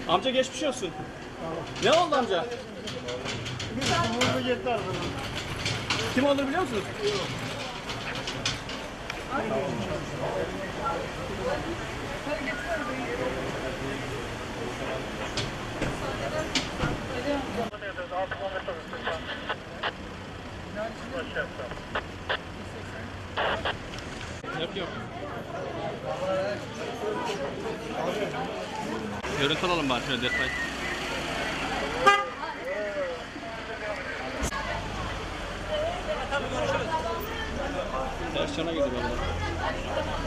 Amca geçmiş olsun. Ne oldu amca? Kim olduğunu biliyor musunuz? Yok. Görüntü alalım bari şöyle detay. Ters yana gidiyor valla.